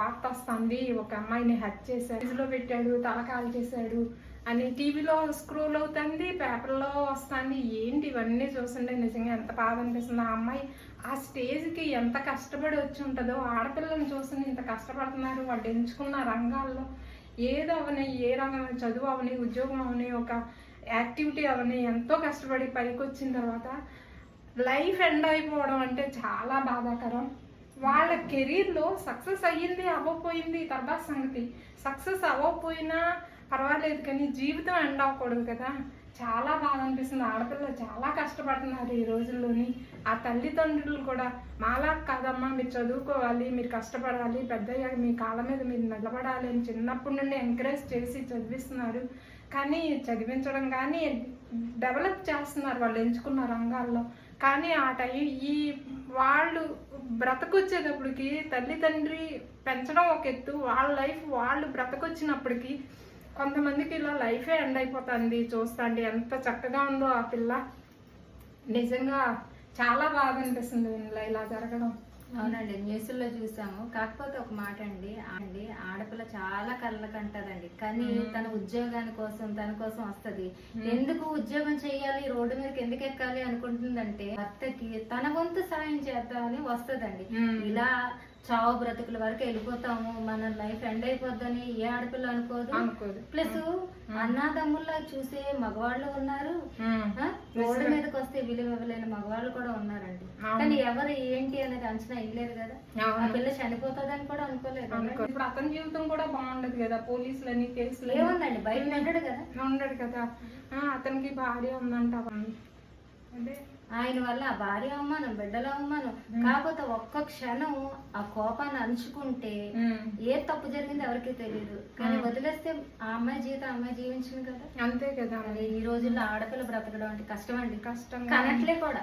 వార్త వస్తుంది, ఒక అమ్మాయిని హత్య చేశాడు, ఫ్రిడ్జ్లో పెట్టాడు, తల కాల్ చేశాడు అని టీవీలో స్క్రోల్ అవుతుంది, పేపర్లో వస్తుంది. ఏంటి ఇవన్నీ చూస్తుంటే నిజంగా ఎంత బాధ అనిపిస్తుంది. ఆ అమ్మాయి ఆ స్టేజ్కి ఎంత కష్టపడి వచ్చి ఉంటుందో, ఆడపిల్లలను చూస్తుంటే ఇంత కష్టపడుతున్నారు. వాళ్ళు ఎంచుకున్న రంగాల్లో ఏదో అవని, ఏ రంగం, చదువు అవని, ఉద్యోగం అవని, ఒక యాక్టివిటీ అవని ఎంతో కష్టపడి పైకి వచ్చిన తర్వాత లైఫ్ ఎండ్ అయిపోవడం అంటే చాలా బాధాకరం. వాళ్ళ కెరీర్లో సక్సెస్ అయ్యింది అవ్వకపోయింది తర్వాత సంగతి. సక్సెస్ అవ్వకపోయినా పర్వాలేదు కానీ జీవితం ఎండ్ అవ్వకూడదు కదా. చాలా బాధ అనిపిస్తుంది. ఆడపిల్లలు చాలా కష్టపడుతున్నారు ఈ రోజుల్లోని. ఆ తల్లిదండ్రులు కూడా మాలా కాదమ్మా, మీరు చదువుకోవాలి, మీరు కష్టపడాలి, పెద్దయ్యాక మీ కాళ్ళ మీద మీరు నిలబడాలి అని చిన్నప్పటి నుండి ఎంకరేజ్ చేసి చదివిస్తున్నారు. కానీ చదివించడం కానీ డెవలప్ చేస్తున్నారు వాళ్ళు ఎంచుకున్న రంగాల్లో. కానీ ఆ ఈ వాళ్ళు బ్రతకొచ్చేటప్పటికి తల్లిదండ్రి పెంచడం ఒక ఎత్తు, వాళ్ళ లైఫ్ వాళ్ళు బ్రతకొచ్చినప్పటికీ కొంతమందికి ఇలా లైఫే ఎండ్ అయిపోతుంది. చూస్తాండి ఎంత చక్కగా ఉందో ఆ పిల్ల. నిజంగా చాలా బాధ అనిపిస్తుంది ఇలా జరగడం. అవునండి, న్యూస్లో చూసాము. కాకపోతే ఒక మాట అండి, ఆడపిల్ల చాలా కళ్ళకు అంటదండి, కానీ తన ఉద్యోగాని కోసం తన కోసం వస్తది. ఎందుకు ఉద్యోగం చేయాలి, రోడ్డు మీదకి ఎందుకు ఎక్కాలి అనుకుంటుందంటే భర్తకి తన వంతు సాయం చేద్దామని వస్తదండి. ఇలా చావు బ్రతుకుల వరకు వెళ్ళిపోతాము, మన లైఫ్ ఎండ్ అయిపోద్దని ఏ ఆడపిల్ల అనుకోదు. ప్లస్ అన్నాదమ్ముల్లా చూసే మగవాళ్ళు ఉన్నారు, రోడ్డు మీదకి వస్తే విలువ ఇవ్వలేని మగవాళ్ళు కూడా ఉన్నారండి. కానీ ఎవరు ఏంటి అనేది అంచనా ఇవ్వలేదు కదా. ఆ పిల్ల చనిపోతుందని కూడా అనుకోలేదు. ఇప్పుడు అతని జీవితం కూడా బాగుండదు కదా. పోలీసులని కేసులు ఏముందండి, బయట ఉండడు కదా. అతనికి భార్య ఉందంట. అదే ఆయన వల్ల ఆ భార్య అవమానం, బిడ్డల అవమానం. కాకపోతే ఒక్క క్షణం ఆ కోపాన్ని అంచుకుంటే ఏ తప్పు జరిగింది ఎవరికి తెలియదు. కానీ వదిలేస్తే ఆ అమ్మాయి జీవితం అమ్మాయి జీవించింది కదా. అంతే కదా. ఈ రోజుల్లో ఆడపిల్ల బ్రతకడం అంటే కష్టం అండి, కష్టం కనట్లే కూడా.